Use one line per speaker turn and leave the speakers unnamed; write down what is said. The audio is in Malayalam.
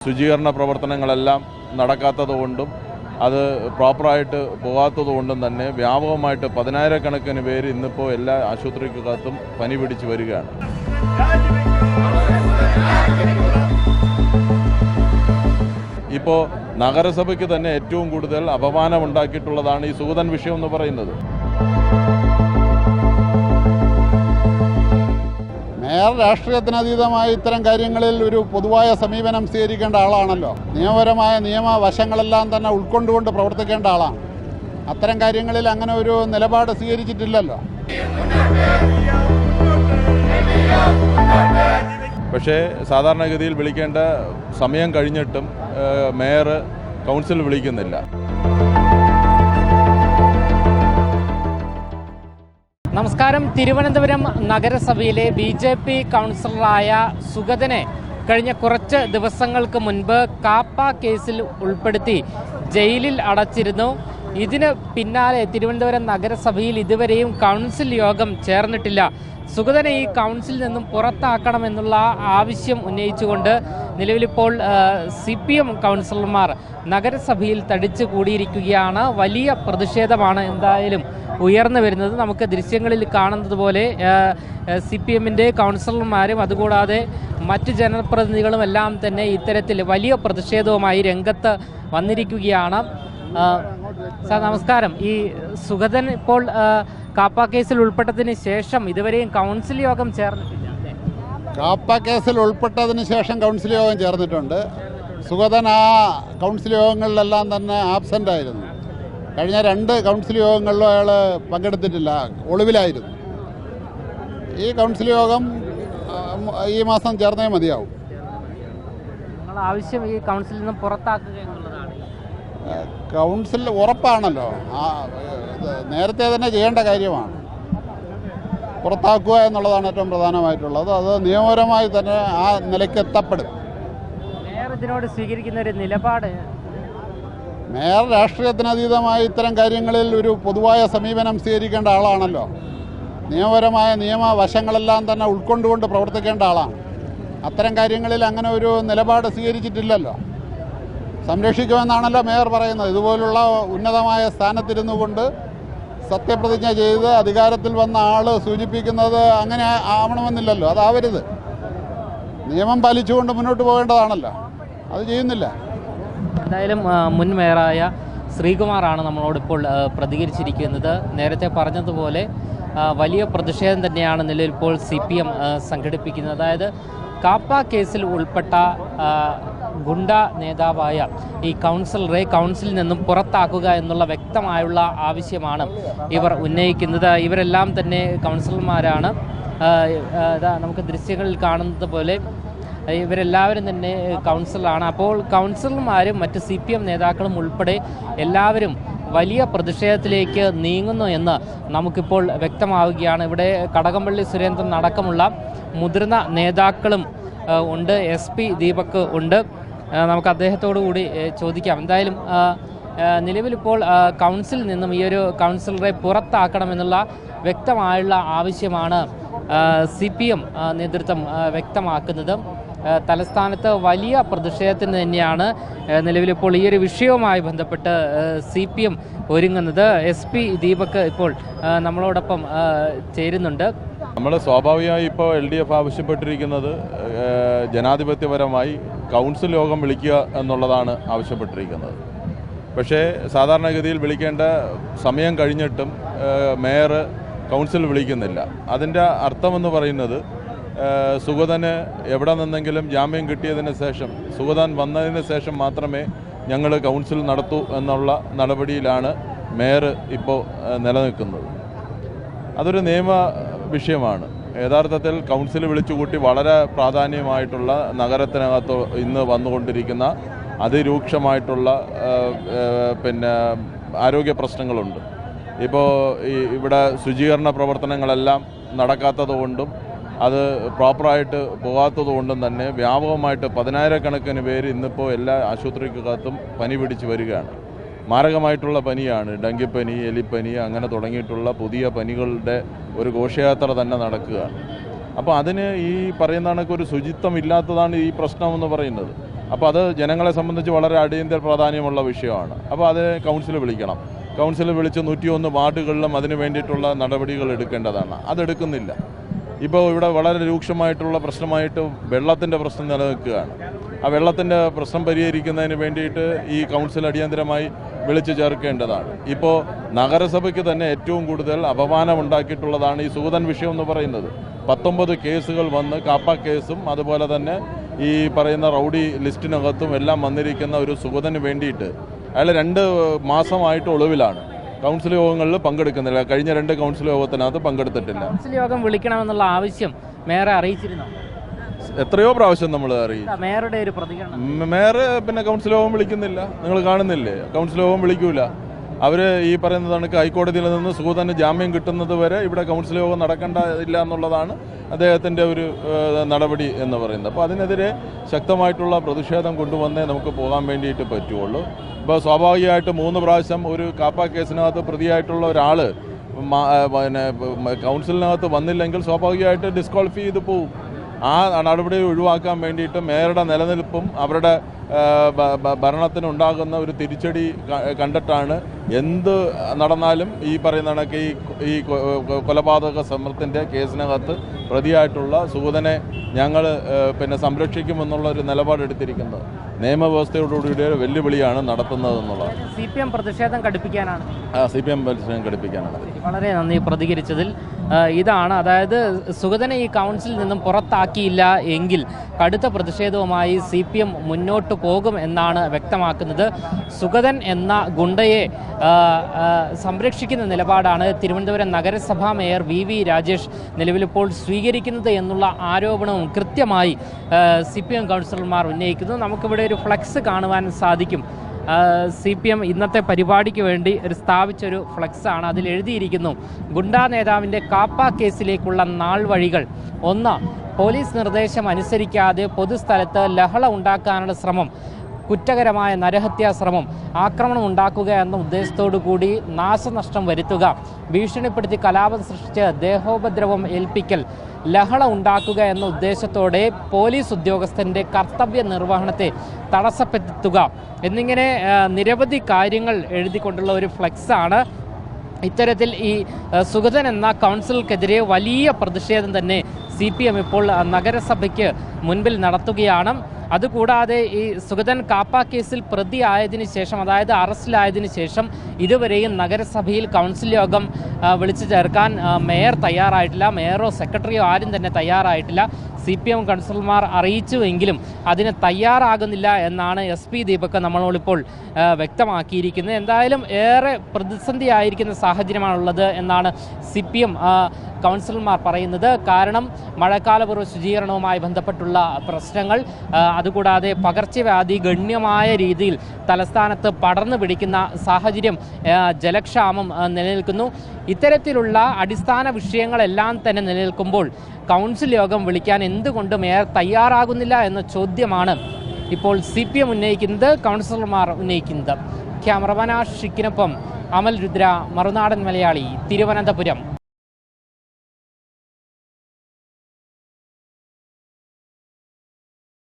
ശുചീകരണ പ്രവർത്തനങ്ങളെല്ലാം നടക്കാത്തതുകൊണ്ടും അത് പ്രോപ്പറായിട്ട് പോകാത്തതുകൊണ്ടും തന്നെ വ്യാപകമായിട്ട് 10,000-കണക്കിന് പേര് ഇന്നിപ്പോൾ എല്ലാ ആശുപത്രിക്കകത്തും പനി പിടിച്ച് വരികയാണ്. ഇപ്പോൾ നഗരസഭയ്ക്ക് തന്നെ ഏറ്റവും കൂടുതൽ അപമാനമുണ്ടാക്കിയിട്ടുള്ളതാണ് ഈ സുഗതൻ വിഷയം എന്ന് പറയുന്നത്.
മേയർ രാഷ്ട്രീയത്തിനതീതമായി ഇത്തരം കാര്യങ്ങളിൽ ഒരു പൊതുവായ സമീപനം സ്വീകരിക്കേണ്ട ആളാണല്ലോ. നിയമപരമായ നിയമവശങ്ങളെല്ലാം തന്നെ ഉൾക്കൊണ്ടുകൊണ്ട് പ്രവർത്തിക്കേണ്ട ആളാണ്. അത്തരം കാര്യങ്ങളിൽ അങ്ങനെ ഒരു നിലപാട് സ്വീകരിച്ചിട്ടില്ലല്ലോ.
പക്ഷേ സാധാരണഗതിയിൽ വിളിക്കേണ്ട സമയം കഴിഞ്ഞിട്ടും മേയർ കൗൺസിൽ വിളിക്കുന്നില്ല.
നമസ്കാരം. തിരുവനന്തപുരം നഗരസഭയിലെ BJP കൗൺസിലറായ സുഗതനെ കഴിഞ്ഞ കുറച്ച് ദിവസങ്ങൾക്ക് മുൻപ് കാപ്പ കേസിൽ ഉൾപ്പെടുത്തി ജയിലിൽ അടച്ചിരുന്നു. ഇതിന് പിന്നാലെ തിരുവനന്തപുരം നഗരസഭയിൽ ഇതുവരെയും കൗൺസിൽ യോഗം ചേർന്നിട്ടില്ല. സുഗതനെ ഈ കൗൺസിലിൽ നിന്നും പുറത്താക്കണമെന്നുള്ള ആവശ്യം ഉന്നയിച്ചുകൊണ്ട് നിലവിലിപ്പോൾ CPM കൗൺസിലർമാർ നഗരസഭയിൽ തടിച്ചു കൂടിയിരിക്കുകയാണ്. വലിയ പ്രതിഷേധമാണ് എന്തായാലും ഉയർന്നു വരുന്നത്. നമുക്ക് ദൃശ്യങ്ങളിൽ കാണുന്നത് പോലെ CPMൻ്റെ കൗൺസിലർമാരും അതുകൂടാതെ മറ്റ് ജനപ്രതിനിധികളും എല്ലാം തന്നെ ഇത്തരത്തിൽ വലിയ പ്രതിഷേധവുമായി രംഗത്ത് വന്നിരിക്കുകയാണ്. സാർ നമസ്കാരം. ഈ സുഗതൻ ഇപ്പോൾ കാപ്പ കേസിൽ ഉൾപ്പെട്ടതിന് ശേഷം ഇതുവരെയും കൗൺസിൽ യോഗം ചേർന്നിട്ടില്ല.
കാപ്പ കേസിൽ ഉൾപ്പെട്ടതിന് ശേഷം കൗൺസിൽ യോഗം ചേർന്നിട്ടുണ്ട്. സുഗതൻ ആ കൗൺസിൽ യോഗങ്ങളിലെല്ലാം തന്നെ ആബ്സെൻ്റ് ആയിരുന്നു. കഴിഞ്ഞ 2 കൗൺസിൽ യോഗങ്ങളിലും അയാൾ പങ്കെടുത്തിട്ടില്ല, ഒളിവിലായിരുന്നു. ഈ കൗൺസിൽ യോഗം ഈ മാസം ചേർന്നേ മതിയാവും.
നിങ്ങളുടെ ആവശ്യം ഈ കൗൺസിലിൽ നിന്നും പുറത്താക്കുക എന്നുള്ളതാണ്.
കൗൺസിൽ ഉറപ്പാണല്ലോ, നേരത്തെ തന്നെ ചെയ്യേണ്ട കാര്യമാണ്. പുറത്താക്കുക എന്നുള്ളതാണ് ഏറ്റവും പ്രധാനമായിട്ടുള്ളത്. അത് നിയമപരമായി തന്നെ ആ നിലയ്ക്ക് എത്തപ്പെടും.
മേയർ ഇതിനോട് സ്വീകരിക്കുന്ന ഒരു നിലപാട്,
മേയർ രാഷ്ട്രീയത്തിനതീതമായി ഇത്തരം കാര്യങ്ങളിൽ ഒരു പൊതുവായ സമീപനം സ്വീകരിക്കേണ്ട ആളാണല്ലോ. നിയമപരമായ നിയമവശങ്ങളെല്ലാം തന്നെ ഉൾക്കൊണ്ടുകൊണ്ട് പ്രവർത്തിക്കേണ്ട ആളാണ്. അത്തരം കാര്യങ്ങളിൽ അങ്ങനെ ഒരു നിലപാട് സ്വീകരിച്ചിട്ടില്ലല്ലോ. സംരക്ഷിക്കുമെന്നാണല്ലോ മേയർ പറയുന്നത്. ഇതുപോലുള്ള ഉന്നതമായ സ്ഥാനത്തിരുന്നു കൊണ്ട് സത്യപ്രതിജ്ഞ ചെയ്ത് അധികാരത്തിൽ വന്ന ആൾ സൂചിപ്പിക്കുന്നത് അങ്ങനെ ആവണമെന്നില്ലല്ലോ. അതാവരുത്. നിയമം പാലിച്ചുകൊണ്ട് മുന്നോട്ട് പോകേണ്ടതാണല്ലോ. അത് ചെയ്യുന്നില്ല.
എന്തായാലും മുൻ മേയറായ ശ്രീകുമാറാണ് നമ്മളോടിപ്പോൾ പ്രതികരിച്ചിരിക്കുന്നത്. നേരത്തെ പറഞ്ഞതുപോലെ വലിയ പ്രതിഷേധം തന്നെയാണ് നിലവിലിപ്പോൾ CPM സംഘടിപ്പിക്കുന്നത്. അതായത് കാപ്പ കേസിൽ ഉൾപ്പെട്ട ഗുണ്ട നേതാവായ ഈ കൗൺസിലറെ കൗൺസിലിൽ നിന്നും പുറത്താക്കുക എന്നുള്ള വ്യക്തമായുള്ള ആവശ്യമാണ് ഇവർ ഉന്നയിക്കുന്നത്. ഇവരെല്ലാം തന്നെ കൗൺസിലർമാരാണ്. നമുക്ക് ദൃശ്യങ്ങളിൽ കാണുന്നത് പോലെ ഇവരെല്ലാവരും തന്നെ കൗൺസിലറാണ്. അപ്പോൾ കൗൺസിലർമാരും മറ്റ് CPM നേതാക്കളും ഉൾപ്പെടെ എല്ലാവരും വലിയ പ്രതിഷേധത്തിലേക്ക് നീങ്ങുന്നു എന്ന് നമുക്കിപ്പോൾ വ്യക്തമാവുകയാണ്. ഇവിടെ കടകംപള്ളി സുരേന്ദ്രൻ അടക്കമുള്ള മുതിർന്ന നേതാക്കളും ഉണ്ട്. SP ദീപക് ഉണ്ട്. നമുക്ക് അദ്ദേഹത്തോടു കൂടി ചോദിക്കാം. എന്തായാലും നിലവിലിപ്പോൾ കൗൺസിലിൽ നിന്നും ഈ ഒരു കൗൺസിലറെ പുറത്താക്കണമെന്നുള്ള വ്യക്തമായുള്ള ആവശ്യമാണ് CPM നേതൃത്വം വ്യക്തമാക്കുന്നത്. തലസ്ഥാനത്ത് വലിയ പ്രതിഷേധത്തിന് തന്നെയാണ് നിലവിലിപ്പോൾ ഈ ഒരു വിഷയവുമായി ബന്ധപ്പെട്ട് CPM ഒരുങ്ങുന്നത്. SP ദീപക് ഇപ്പോൾ നമ്മളോടൊപ്പം ചേരുന്നുണ്ട്.
നമ്മൾ സ്വാഭാവികമായി ഇപ്പോൾ LDF ആവശ്യപ്പെട്ടിരിക്കുന്നത് ജനാധിപത്യപരമായി കൗൺസിൽ യോഗം വിളിക്കുക എന്നുള്ളതാണ് ആവശ്യപ്പെട്ടിരിക്കുന്നത്. പക്ഷേ സാധാരണഗതിയിൽ വിളിക്കേണ്ട സമയം കഴിഞ്ഞിട്ടും മേയർ കൗൺസിൽ വിളിക്കുന്നില്ല. അതിൻ്റെ അർത്ഥമെന്ന് പറയുന്നത് സുഗതന് എവിടെ നിന്നെങ്കിലും ജാമ്യം കിട്ടിയതിന് ശേഷം, സുഗതൻ വന്നതിന് ശേഷം മാത്രമേ ഞങ്ങൾ കൗൺസിൽ നടത്തൂ എന്നുള്ള നടപടിയിലാണ് മേയർ ഇപ്പോൾ നിലനിൽക്കുന്നത്. അതൊരു നിയമ വിഷയമാണ്. യഥാർത്ഥത്തിൽ കൗൺസിൽ വിളിച്ചുകൂട്ടി വളരെ പ്രാധാന്യമായിട്ടുള്ള നഗരത്തിനകത്ത് ഇന്ന് വന്നുകൊണ്ടിരിക്കുന്ന അതിരൂക്ഷമായിട്ടുള്ള ആരോഗ്യ പ്രശ്നങ്ങളുണ്ട്. ഇപ്പോൾ ഇവിടെ ശുചീകരണ പ്രവർത്തനങ്ങളെല്ലാം നടക്കാത്തതുകൊണ്ടും അത് പ്രോപ്പറായിട്ട് പോകാത്തതുകൊണ്ടും തന്നെ വ്യാപകമായിട്ട് 10,000-കണക്കിന് പേര് ഇന്നിപ്പോൾ എല്ലാ ആശുപത്രിക്കകത്തും പനി പിടിച്ച് വരികയാണ്. മാരകമായിട്ടുള്ള പനിയാണ്. ഡെങ്കിപ്പനി, എലിപ്പനി, അങ്ങനെ തുടങ്ങിയിട്ടുള്ള പുതിയ പനികളുടെ ഒരു ഘോഷയാത്ര തന്നെ നടക്കുകയാണ്. അപ്പോൾ അതിന് ഈ പറയുന്ന കണക്ക് ഒരു ശുചിത്വം ഇല്ലാത്തതാണ് ഈ പ്രശ്നമെന്ന് പറയുന്നത്. അപ്പോൾ അത് ജനങ്ങളെ സംബന്ധിച്ച് വളരെ അടിയന്തര പ്രാധാന്യമുള്ള വിഷയമാണ്. അപ്പോൾ അത് കൗൺസിൽ വിളിക്കണം. കൗൺസിൽ വിളിച്ച് 101 വാർഡുകളിലും അതിന് വേണ്ടിയിട്ടുള്ള നടപടികൾ എടുക്കേണ്ടതാണ്. അതെടുക്കുന്നില്ല. ഇപ്പോൾ ഇവിടെ വളരെ രൂക്ഷമായിട്ടുള്ള പ്രശ്നമായിട്ട് വെള്ളത്തിൻ്റെ പ്രശ്നം നിലനിൽക്കുകയാണ്. ആ വെള്ളത്തിൻ്റെ പ്രശ്നം പരിഹരിക്കുന്നതിന് വേണ്ടിയിട്ട് ഈ കൗൺസിൽ അടിയന്തരമായി വിളിച്ചു ചേർക്കേണ്ടതാണ്. ഇപ്പോൾ നഗരസഭയ്ക്ക് തന്നെ ഏറ്റവും കൂടുതൽ അപമാനമുണ്ടാക്കിയിട്ടുള്ളതാണ് ഈ സുഗതൻ വിഷയം എന്ന് പറയുന്നത്. 19 കേസുകൾ വന്ന് കാപ്പ കേസും അതുപോലെ തന്നെ ഈ പറയുന്ന റൗഡി ലിസ്റ്റിനകത്തും എല്ലാം വന്നിരിക്കുന്ന ഒരു സുഗതന് വേണ്ടിയിട്ട് അയാൾ 2 മാസമായിട്ട് ഒളിവിലാണ്. കൗൺസിൽ യോഗങ്ങളിൽ പങ്കെടുക്കുന്നില്ല. കഴിഞ്ഞ 2 കൗൺസിൽ യോഗത്തിനകത്ത് പങ്കെടുത്തിട്ടില്ല.
കൗൺസിൽ യോഗം വിളിക്കണമെന്നുള്ള ആവശ്യം മേയറെ അറിയിച്ചിരുന്നു.
എത്രയോ പ്രാവശ്യം നമ്മൾ അറിയിച്ചു.
മേയറുടെ ഒരു പ്രതികരണം,
മേയർ പിന്നെ കൗൺസിൽ യോഗം വിളിക്കുന്നില്ല. നിങ്ങൾ കാണുന്നില്ലേ, കൗൺസിൽ യോഗം വിളിക്കൂല. അവർ ഈ പറയുന്ന കണക്ക് ഹൈക്കോടതിയിൽ നിന്ന് സുഗതന് ജാമ്യം കിട്ടുന്നത് വരെ ഇവിടെ കൗൺസിൽ യോഗം നടക്കേണ്ടതില്ല എന്നുള്ളതാണ് അദ്ദേഹത്തിൻ്റെ ഒരു നടപടി എന്ന് പറയുന്നത്. അപ്പോൾ അതിനെതിരെ ശക്തമായിട്ടുള്ള പ്രതിഷേധം കൊണ്ടുവന്നേ നമുക്ക് പോകാൻ വേണ്ടിയിട്ട് പറ്റുള്ളൂ. ഇപ്പോൾ സ്വാഭാവികമായിട്ട് 3 പ്രാവശ്യം ഒരു കാപ്പ കേസിനകത്ത് പ്രതിയായിട്ടുള്ള ഒരാൾ പിന്നെ കൗൺസിലിനകത്ത് വന്നില്ലെങ്കിൽ സ്വാഭാവികമായിട്ട് ഡിസ്ക്വാളിഫൈ ചെയ്ത് പോവും. ആ നടപടി ഒഴിവാക്കാൻ വേണ്ടിയിട്ട് മേയറുടെ നിലനിൽപ്പും അവരുടെ ഭരണത്തിനുണ്ടാകുന്ന ഒരു തിരിച്ചടി കണ്ടിട്ടാണ് എന്ത് നടന്നാലും ഈ പറയുന്ന കണക്ക് ഈ കൊലപാതക ശ്രമത്തിൻ്റെ കേസിനകത്ത് പ്രതിയായിട്ടുള്ള സുഗതനെ ഞങ്ങൾ പിന്നെ സംരക്ഷിക്കുമെന്നുള്ള ഒരു നിലപാടെടുത്തിരിക്കുന്നത്. നിയമവ്യവസ്ഥയോടുകൂടിയ വെല്ലുവിളിയാണ് നടത്തുന്നതെന്നുള്ളത്.
CPM പ്രതിഷേധം കടുപ്പിക്കാനാണ്.
CPM പ്രതിഷേധം കടുപ്പിക്കാനാണ്.
വളരെ നന്ദി പ്രതികരിച്ചതിൽ. ഇതാണ്, അതായത് സുഗതനെ ഈ കൗൺസിലിൽ നിന്നും പുറത്താക്കിയില്ല എങ്കിൽ കടുത്ത പ്രതിഷേധവുമായി CPM മുന്നോട്ട് പോകും എന്നാണ് വ്യക്തമാക്കുന്നത്. സുഗതൻ എന്ന ഗുണ്ടയെ സംരക്ഷിക്കുന്ന നിലപാടാണ് തിരുവനന്തപുരം നഗരസഭാ മേയർ VV രാജേഷ് നിലവിലിപ്പോൾ സ്വീകരിക്കുന്നത് എന്നുള്ള ആരോപണവും കൃത്യമായി CPM കൗൺസിലർമാർ ഉന്നയിക്കുന്നു. നമുക്കിവിടെ ഒരു ഫ്ലെക്സ് കാണുവാൻ സാധിക്കും. CPM ഇന്നത്തെ പരിപാടിക്ക് വേണ്ടി സ്ഥാപിച്ചൊരു ഫ്ലെക്സാണ്. അതിൽ എഴുതിയിരിക്കുന്നു: ഗുണ്ടാ നേതാവിൻ്റെ കാപ്പ കേസിലേക്കുള്ള നാൾ വഴികൾ. 1. പോലീസ് നിർദ്ദേശം അനുസരിക്കാതെ പൊതുസ്ഥലത്ത് ലഹള ഉണ്ടാക്കാനുള്ള ശ്രമം, കുറ്റകരമായ നരഹത്യാ ശ്രമം, ആക്രമണം ഉണ്ടാക്കുക എന്ന ഉദ്ദേശത്തോടു കൂടി നാശനഷ്ടം വരുത്തുക, ഭീഷണിപ്പെടുത്തി കലാപം സൃഷ്ടിച്ച് ദേഹോപദ്രവം ഏൽപ്പിക്കൽ, ലഹള ഉണ്ടാക്കുക എന്ന ഉദ്ദേശത്തോടെ പോലീസ് ഉദ്യോഗസ്ഥൻ്റെ കർത്തവ്യ നിർവഹണത്തെ തടസ്സപ്പെടുത്തുക എന്നിങ്ങനെ നിരവധി കാര്യങ്ങൾ എഴുതിക്കൊണ്ടുള്ള ഒരു ഫ്ലെക്സാണ്. ഇത്തരത്തിൽ ഈ സുഗതൻ എന്ന കൗൺസിലർക്കെതിരെ വലിയ പ്രതിഷേധം തന്നെ CPM ഇപ്പോൾ നഗരസഭയ്ക്ക് മുൻപിൽ നടത്തുകയാണ്. അതുകൂടാതെ ഈ സുഗതൻ കാപ്പ കേസിൽ പ്രതിയായതിനു ശേഷം, അതായത് അറസ്റ്റിലായതിനു ശേഷം ഇതുവരെയും നഗരസഭയിൽ കൗൺസിൽ യോഗം വിളിച്ചു ചേർക്കാൻ മേയർ തയ്യാറായിട്ടില്ല. മേയറോ സെക്രട്ടറിയോ ആരും തന്നെ തയ്യാറായിട്ടില്ല. CPM കൗൺസിലർമാർ അറിയിച്ചുവെങ്കിലും അതിന് തയ്യാറാകുന്നില്ല എന്നാണ് SP ദീപക് നമ്മളോടിപ്പോൾ വ്യക്തമാക്കിയിരിക്കുന്നത്. എന്തായാലും ഏറെ പ്രതിസന്ധിയായിരിക്കുന്ന സാഹചര്യമാണുള്ളത് എന്നാണ് CPM കൗൺസിലർമാർ പറയുന്നത്. കാരണം മഴക്കാലപൂർവ്വ ശുചീകരണവുമായി ബന്ധപ്പെട്ടുള്ള പ്രശ്നങ്ങൾ, അതുകൂടാതെ പകർച്ചവ്യാധി ഗണ്യമായ രീതിയിൽ തലസ്ഥാനത്ത് പടർന്നു പിടിക്കുന്ന സാഹചര്യം, ജലക്ഷാമം നിലനിൽക്കുന്നു. ഇത്തരത്തിലുള്ള അടിസ്ഥാന വിഷയങ്ങളെല്ലാം തന്നെ നിലനിൽക്കുമ്പോൾ കൗൺസിൽ യോഗം വിളിക്കാൻ എന്തുകൊണ്ട് മേയർ തയ്യാറാകുന്നില്ല എന്ന ചോദ്യമാണ് ഇപ്പോൾ CPM ഉന്നയിക്കുന്നത്, കൗൺസിലർമാർ ഉന്നയിക്കുന്നത്. ക്യാമറമാൻ ആഷിക്കിനൊപ്പം അമൽ രുദ്ര, മറുനാടൻ മലയാളി, തിരുവനന്തപുരം.